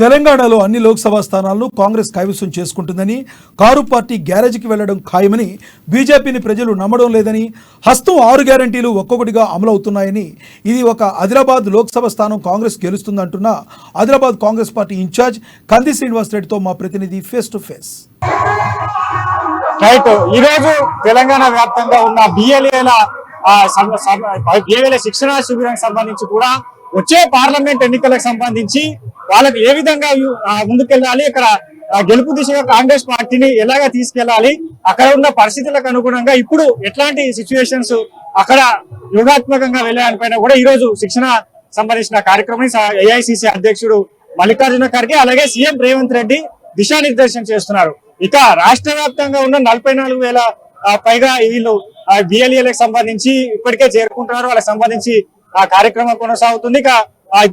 తెలంగాణలో అన్ని లోక్సభ స్థానాలను కాంగ్రెస్ కైవసం చేసుకుంటుందని, కారు పార్టీ గ్యారేజ్కి వెళ్లడం ఖాయమని, బీజేపీని ప్రజలు నమ్మడం లేదని, హస్తం 6 గ్యారంటీలు ఒక్కొక్కటిగా అమలవుతున్నాయని, ఇది ఒక ఆదిలాబాద్ లోక్సభ స్థానం కాంగ్రెస్ గెలుస్తుందంటున్న ఆదిలాబాద్ కాంగ్రెస్ పార్టీ ఇన్ఛార్జ్ కంది శ్రీనివాస్ రెడ్డితో మా ప్రతినిధి ఫేస్ టు ఫేస్. ఈ రోజు తెలంగాణ వ్యాప్తంగా ఉన్న బిఎల్ఏల శిక్షణ శిబిరానికి సంబంధించి కూడా వచ్చే పార్లమెంట్ ఎన్నికలకు సంబంధించి వాళ్ళకి ఏ విధంగా ముందుకెళ్ళాలి, ఇక్కడ గెలుపు దిశగా కాంగ్రెస్ పార్టీని ఎలాగా తీసుకెళ్లాలి, అక్కడ ఉన్న పరిస్థితులకు అనుగుణంగా ఇప్పుడు ఎట్లాంటి సిచ్యువేషన్స్ అక్కడ వ్యూహాత్మకంగా వెళ్ళాలనిపైన కూడా ఈ రోజు శిక్షణ సంబంధించిన కార్యక్రమం ఏఐసిసి అధ్యక్షుడు మల్లికార్జున ఖర్గే అలాగే సీఎం రేవంత్ రెడ్డి దిశానిర్దేశం చేస్తున్నారు. ఇక రాష్ట్ర వ్యాప్తంగా ఉన్న 44,000 పైగా వీళ్ళు బిఎల్ఏలకు సంబంధించి ఇప్పటికే చేరుకుంటున్నారు. వాళ్ళకి సంబంధించి ఆ కార్యక్రమం కొనసాగుతుంది. ఇక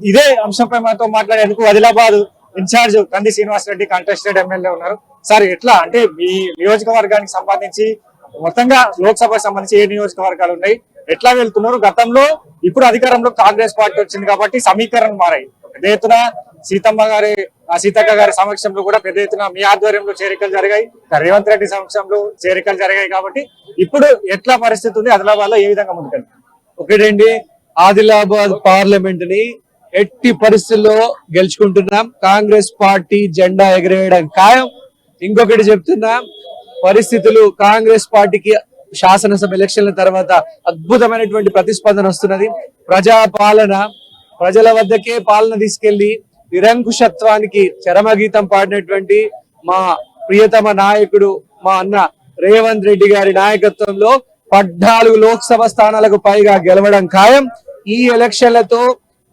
ఇదే అంశంపై మనతో మాట్లాడేందుకు ఆదిలాబాద్ ఇన్ఛార్జ్ కంది శ్రీనివాస్ రెడ్డి కంటెస్టెడ్ ఎమ్మెల్యే ఉన్నారు. సార్, ఎట్లా అంటే మీ నియోజకవర్గానికి సంబంధించి మొత్తంగా లోక్సభకు సంబంధించి ఏ నియోజకవర్గాలు ఉన్నాయి, ఎట్లా వెళ్తున్నారు? గతంలో ఇప్పుడు అధికారంలో కాంగ్రెస్ పార్టీ వచ్చింది కాబట్టి సమీకరణలు మారాయి. పెద్ద ఎత్తున సీతక్క గారి సమక్షంలో కూడా పెద్ద ఎత్తున మీ ఆధ్వర్యంలో చేరికలు జరిగాయి, రేవంత్ రెడ్డి సమక్షంలో చేరికలు జరిగాయి. కాబట్టి ఇప్పుడు ఎట్లా పరిస్థితి ఉంది, ఆదిలాబాద్ లో ఏ విధంగా ముందుకెళ్తారు? ఒకటండి, ఆదిలాబాద్ పార్లమెంట్ ని ఎట్టి పరిస్థితుల్లో గెలుచుకుంటున్నాం. కాంగ్రెస్ పార్టీ జెండా ఎగరేయడం ఖాయం. ఇంకొకటి చెప్తున్నా, పరిస్థితులు కాంగ్రెస్ పార్టీకి శాసనసభ ఎలక్షన్ల తర్వాత అద్భుతమైనటువంటి ప్రతిస్పందన వస్తున్నది. ప్రజాపాలన, ప్రజల వద్దకే పాలన తీసుకెళ్లి నిరంకుశత్వానికి చరమగీతం పాడినటువంటి మా ప్రియతమ నాయకుడు మా అన్న రేవంత్ రెడ్డి గారి నాయకత్వంలో 14 లోక్సభ స్థానాలకు పైగా గెలవడం ఖాయం. ఈ ఎలక్షన్లతో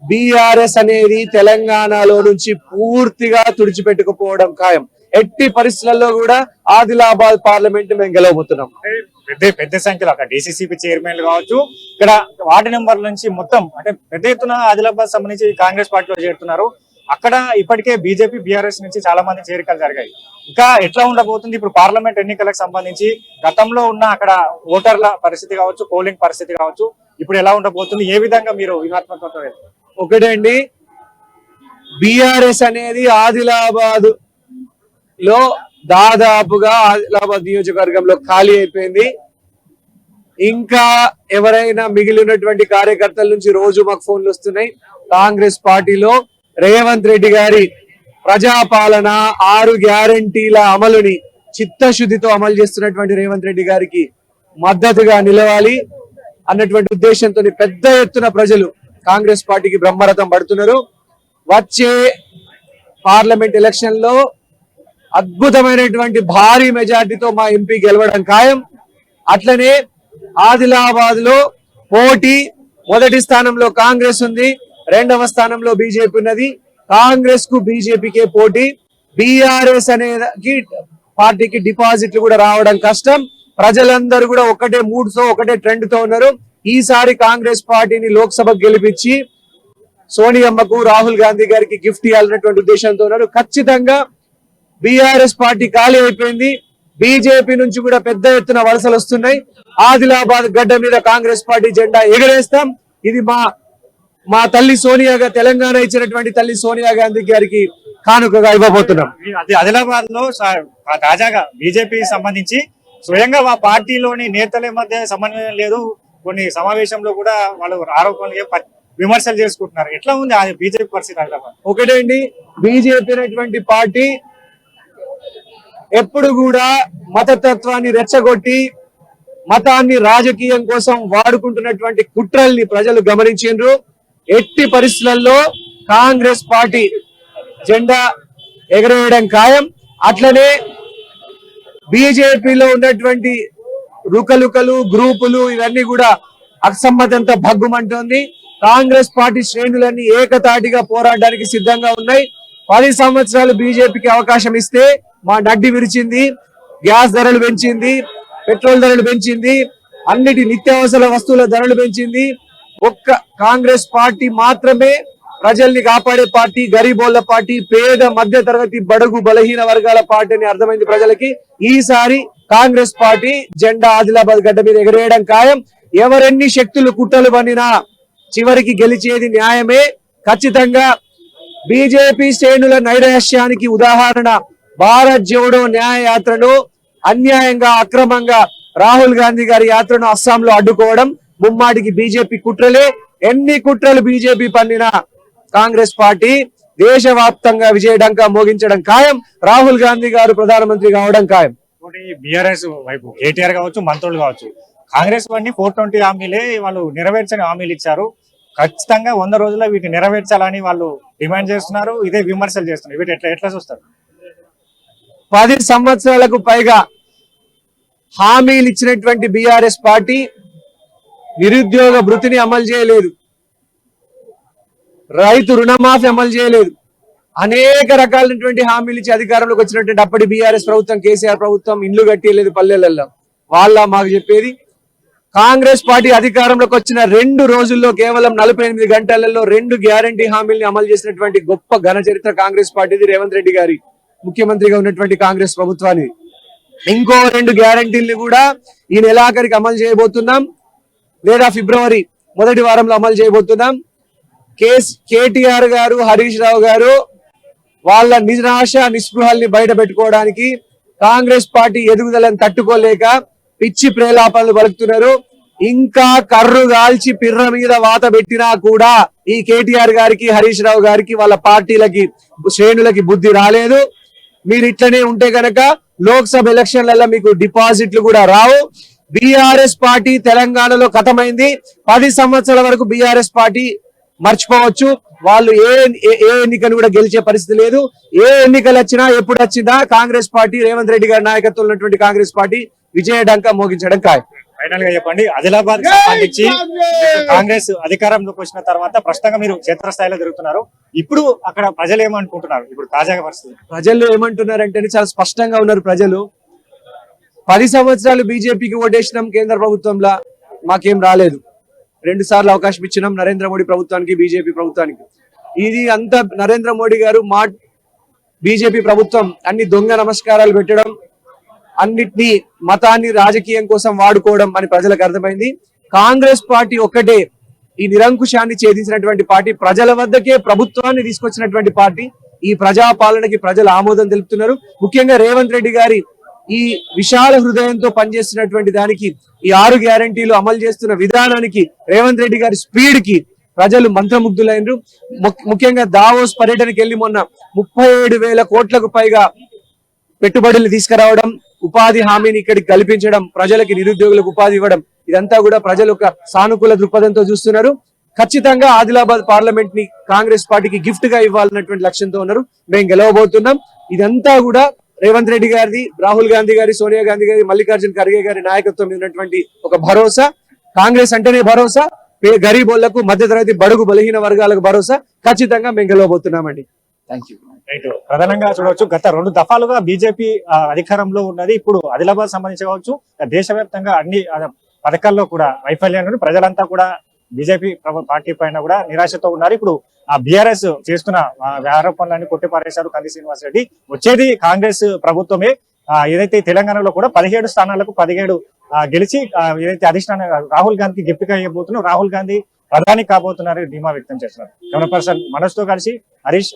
బీఆర్ఎస్ అనేది తెలంగాణలో నుంచి పూర్తిగా తుడిచిపెట్టుకుపోవడం ఖాయం. ఎట్టి పరిస్థితుల్లో కూడా ఆదిలాబాద్ పార్లమెంట్ మేము గెలవబోతున్నాం. పెద్ద సంఖ్యలో అక్కడ డిసిసిబి చైర్మన్లు కావచ్చు, ఇక్కడ వార్డు నెంబర్ల నుంచి మొత్తం అంటే పెద్ద ఎత్తున ఆదిలాబాద్ సంబంధించి కాంగ్రెస్ పార్టీలో చేరుతున్నారు. అక్కడ ఇప్పటికే బీజేపీ బీఆర్ఎస్ నుంచి చాలా మంది చేరికలు జరిగాయి. ఇంకా ఎట్లా ఉండబోతుంది ఇప్పుడు పార్లమెంట్ ఎన్నికలకు సంబంధించి? గతంలో ఉన్న అక్కడ ఓటర్ల పరిస్థితి కావచ్చు, పోలింగ్ పరిస్థితి కావచ్చు, ఇప్పుడు ఎలా ఉండబోతుంది? ఏ విధంగా మీరు వ్యూహాత్మకంగా? ఒకటండి, బీఆర్ఎస్ అనేది ఆదిలాబాద్ లో దాదాపుగా ఆదిలాబాద్ నియోజకవర్గంలో ఖాళీ అయిపోయింది. ఇంకా ఎవరైనా మిగిలినటువంటి కార్యకర్తల నుంచి రోజు మాకు ఫోన్లు వస్తున్నాయి. కాంగ్రెస్ పార్టీలో రేవంత్ రెడ్డి గారి ప్రజాపాలన 6 గ్యారంటీల అమలుని చిత్తశుద్ధితో అమలు చేస్తున్నటువంటి రేవంత్ రెడ్డి గారికి మద్దతుగా నిలవాలి అన్నటువంటి ఉద్దేశంతో పెద్ద ఎత్తున ప్రజలు కాంగ్రెస్ పార్టీకి బ్రహ్మరథం పడుతున్నారు. వచ్చే పార్లమెంట్ ఎలక్షన్ లో అద్భుతమైనటువంటి భారీ మెజార్టీతో మా ఎంపీ గెలవడం ఖాయం. అట్లనే ఆదిలాబాద్ లో పోటీ, మొదటి స్థానంలో కాంగ్రెస్ ఉంది, 2వ స్థానంలో బీజేపీ ఉన్నది. కాంగ్రెస్ కు బీజేపీకే పోటీ. బీఆర్ఎస్ అనే పార్టీకి డిపాజిట్లు కూడా రావడం కష్టం. ప్రజలందరూ కూడా ఒకటే మూడ్తో, ఒకటే ట్రెండ్ తో ఉన్నారు. ఈసారి కాంగ్రెస్ పార్టీని లోక్సభకు గెలిపించి సోనియమ్మకు, రాహుల్ గాంధీ గారికి గిఫ్ట్ ఇవ్వాలన్నటువంటి ఉద్దేశంతో ఉన్నారు. ఖచ్చితంగా బీఆర్ఎస్ పార్టీ ఖాళీ అయిపోయింది. బీజేపీ నుంచి కూడా పెద్ద ఎత్తున వలసలు వస్తున్నాయి. ఆదిలాబాద్ గడ్డ మీద కాంగ్రెస్ పార్టీ జెండా ఎగరేస్తాం. ఇది మా తల్లి సోనియా, తెలంగాణ ఇచ్చినటువంటి తల్లి సోనియా గాంధీ గారికి కానుకగా ఇవ్వబోతున్నాం. ఆదిలాబాద్ లో తాజాగా బీజేపీ సంబంధించి స్వయంగా మా పార్టీలోని నేతల మధ్య సమన్వయం లేదు, కొన్ని సమావేశంలో కూడా వాళ్ళు ఆరోపణలు విమర్శలు చేసుకుంటున్నారు. ఎట్లా ఉంది బీజేపీ పరిస్థితి ఆదిలాబాద్? ఒకటేంటి, బీజేపీ అనేటువంటి పార్టీ ఎప్పుడు కూడా మతతత్వాన్ని రెచ్చగొట్టి మతాన్ని రాజకీయం కోసం వాడుకుంటున్నటువంటి కుట్రల్ని ప్రజలు గమనించారు. ఎట్టి పరిస్థితులలో కాంగ్రెస్ పార్టీ జెండా ఎగరేయడం ఖాయం. అట్లనే బీజేపీలో ఉన్నటువంటి రుకలుకలు, గ్రూపులు ఇవన్నీ కూడా అసమ్మతంతో భగ్గుమంటోంది. కాంగ్రెస్ పార్టీ శ్రేణులన్నీ ఏకతాటిగా పోరాడడానికి సిద్ధంగా ఉన్నాయి. 10 సంవత్సరాలు బీజేపీకి అవకాశం ఇస్తే మా నడ్డి విరిచింది. గ్యాస్ ధరలు పెంచింది, పెట్రోల్ ధరలు పెంచింది, అన్నిటి నిత్యావసర వస్తువుల ధరలు పెంచింది. ఒక్క కాంగ్రెస్ పార్టీ మాత్రమే ప్రజల్ని కాపాడే పార్టీ, గరీబోళ్ల పార్టీ, పేద మధ్య తరగతి బడుగు బలహీన వర్గాల పార్టీ అని అర్థమైంది ప్రజలకి. ఈసారి కాంగ్రెస్ పార్టీ జెండా ఆదిలాబాద్ గడ్డ మీద ఎగరేయడం ఖాయం. ఎవరెన్ని శక్తులు కుట్రలు పన్నినా చివరికి గెలిచేది న్యాయమే. ఖచ్చితంగా బీజేపీ శ్రేణుల నైరాశ్యానికి ఉదాహరణ భారత్ జోడో న్యాయ యాత్రను అన్యాయంగా అక్రమంగా రాహుల్ గాంధీ గారి యాత్రను అస్సాంలో అడ్డుకోవడం ముమ్మాటికి బీజేపీ కుట్రలే. ఎన్ని కుట్రలు బీజేపీ పన్నినా కాంగ్రెస్ పార్టీ దేశవ్యాప్తంగా విజయడంకా మోగించడం ఖాయం. రాహుల్ గాంధీ గారు ప్రధానమంత్రి కావడం ఖాయం. బీఆర్ఎస్ వైపు కేటీఆర్ కావచ్చు, మంత్రులు కావచ్చు, కాంగ్రెస్ వారిని 420 హామీలే వాళ్ళు నెరవేర్చని హామీలు ఇచ్చారు. ఖచ్చితంగా 100 రోజుల్లో వీటిని నెరవేర్చాలని వాళ్ళు డిమాండ్ చేస్తున్నారు. ఇదే విమర్శలు చేస్తున్నారు. వీటి ఎట్లా చూస్తారు? 10 సంవత్సరాలకు పైగా హామీలు ఇచ్చినటువంటి బీఆర్ఎస్ పార్టీ నిరుద్యోగ భృతిని అమలు చేయలేదు, రైతు రుణమాఫీ అమలు చేయలేదు, అనేక రకాలైనటువంటి హామీలు ఇచ్చి అధికారంలోకి వచ్చినటువంటి అప్పటి బీఆర్ఎస్ ప్రభుత్వం, కేసీఆర్ ప్రభుత్వం ఇండ్లు కట్టలేదు పల్లెలలో. వాళ్ళ మాకు చెప్పేది కాంగ్రెస్ పార్టీ అధికారంలోకి వచ్చిన 2 రోజుల్లో కేవలం 48 గంటలలో 2 గ్యారంటీ హామీల్ని అమలు చేసినటువంటి గొప్ప ఘన చరిత్ర కాంగ్రెస్ పార్టీది, రేవంత్ రెడ్డి గారి ముఖ్యమంత్రిగా ఉన్నటువంటి కాంగ్రెస్ ప్రభుత్వాన్ని. ఇంకో 2 గ్యారంటీల్ని కూడా ఈ నెలాఖరికి అమలు చేయబోతున్నాం, లేదా ఫిబ్రవరి మొదటి వారంలో అమలు చేయబోతున్నాం. కేటీఆర్ గారు, హరీష్ రావు గారు వాళ్ళ నిరాశ నిస్పృహల్ని బయట పెట్టుకోవడానికి కాంగ్రెస్ పార్టీ ఎదుగుదలను తట్టుకోలేక పిచ్చి ప్రేలాపనలు పలుకుతున్నారు. ఇంకా కర్రు గాల్చి పిర్ర మీద వాత పెట్టినా కూడా ఈ కేటీఆర్ గారికి, హరీష్ రావు గారికి, వాళ్ళ పార్టీలకి శ్రేణులకి బుద్ధి రాలేదు. మీరు ఇట్లనే ఉంటే గనక లోక్సభ ఎలక్షన్లలో మీకు డిపాజిట్లు కూడా రావు. బీఆర్ఎస్ పార్టీ తెలంగాణలో ఖతమైంది. 10 సంవత్సరాల వరకు బీఆర్ఎస్ పార్టీ మర్చిపోవచ్చు. వాళ్ళు ఏ ఎన్నికను కూడా గెలిచే పరిస్థితి లేదు. ఏ ఎన్నికలు వచ్చినా, ఎప్పుడు వచ్చినా కాంగ్రెస్ పార్టీ, రేవంత్ రెడ్డి గారి నాయకత్వంలో ఉన్నటువంటి కాంగ్రెస్ పార్టీ విజయడంకా మోగించడం ఖాయం. ఫైనల్ గా చెప్పండి, ఆదిలాబాద్ సంబంధించి కాంగ్రెస్ అధికారంలోకి వచ్చిన తర్వాత ప్రస్తుతంగా మీరు క్షేత్రస్థాయిలో తిరుగుతున్నారు. ఇప్పుడు అక్కడ ప్రజలు ఏమనుకుంటున్నారు? ఇప్పుడు తాజాగా పరిస్థితి ప్రజలు ఏమంటున్నారంటే చాలా స్పష్టంగా ఉన్నారు. ప్రజలు 10 సంవత్సరాలు బీజేపీకి ఓటేసినాం, కేంద్ర ప్రభుత్వంలో మాకేం రాలేదు. 2 సార్లు అవకాశం ఇచ్చినాం నరేంద్ర మోడీ ప్రభుత్వానికి, బీజేపీ ప్రభుత్వానికి. ఇది అంతా నరేంద్ర మోడీ గారు బీజేపీ ప్రభుత్వం అన్ని దొంగ నమస్కారాలు పెట్టడం, అన్నిటినీ మతాన్ని రాజకీయం కోసం వాడుకోవడం అని ప్రజలకు అర్థమైంది. కాంగ్రెస్ పార్టీ ఒక్కటే ఈ నిరంకుశాన్ని ఛేదించినటువంటి పార్టీ, ప్రజల వద్దకే ప్రభుత్వాన్ని తీసుకొచ్చినటువంటి పార్టీ. ఈ ప్రజాపాలనకి ప్రజలు ఆమోదం తెలుపుతున్నారు. ముఖ్యంగా రేవంత్ రెడ్డి గారి ఈ విశాల హృదయంతో పనిచేస్తున్నటువంటి దానికి, ఈ 6 గ్యారంటీలు అమలు చేస్తున్న విధానానికి, రేవంత్ రెడ్డి గారి స్పీడ్ కి ప్రజలు మంత్రముగ్ధులైనరు. ముఖ్యంగా దావోస్ పర్యటనకి వెళ్లి మొన్న 37,000 కోట్లకు పైగా పెట్టుబడులు తీసుకురావడం, ఉపాధి హామీని ఇక్కడికి కల్పించడం, ప్రజలకి నిరుద్యోగులకు ఉపాధి ఇవ్వడం, ఇదంతా కూడా ప్రజలు ఒక సానుకూల దృక్పథంతో చూస్తున్నారు. ఖచ్చితంగా ఆదిలాబాద్ పార్లమెంట్ ని కాంగ్రెస్ పార్టీకి గిఫ్ట్ గా ఇవ్వాలన్నటువంటి లక్ష్యంతో ఉన్నారు. మేము గెలవబోతున్నాం. ఇదంతా కూడా రేవంత్ రెడ్డి గారిది, రాహుల్ గాంధీ గారి, సోనియా గాంధీ గారి, మల్లికార్జున ఖర్గే గారి నాయకత్వం ఉన్నటువంటి ఒక భరోసా. కాంగ్రెస్ అంటేనే భరోసా, గరీబోళ్లకు, మధ్యతరగతి బడుగు బలహీన వర్గాలకు భరోసా. ఖచ్చితంగా మేము గెలవబోతున్నామండి. Thank you. ప్రధానంగా చూడవచ్చు, గత 2 దఫాలుగా బీజేపీ అధికారంలో ఉన్నది. ఇప్పుడు ఆదిలాబాద్ సంబంధించి కావచ్చు, దేశవ్యాప్తంగా అన్ని పథకాల్లో కూడా వైఫల్యాన్ని ప్రజలంతా కూడా బీజేపీ పార్టీ పైన కూడా నిరాశతో ఉన్నారు. ఇప్పుడు ఆ బీఆర్ఎస్ చేస్తున్న ఆరోపణలన్నీ కొట్టిపారేశారు కంది శ్రీనివాస్ రెడ్డి. వచ్చేది కాంగ్రెస్ ప్రభుత్వమే. ఏదైతే తెలంగాణలో కూడా 17 స్థానాలకు 17 గెలిచి ఏదైతే అధిష్టానం రాహుల్ గాంధీకి గిఫ్ట్ గా ఇవ్వబోతున్నారు, రాహుల్ గాంధీ ప్రధాని కాబోతున్నారని ధీమా వ్యక్తం చేస్తున్నారు. కెమెరా పర్సన్ మనోజ్ తో కలిసి హరీష్.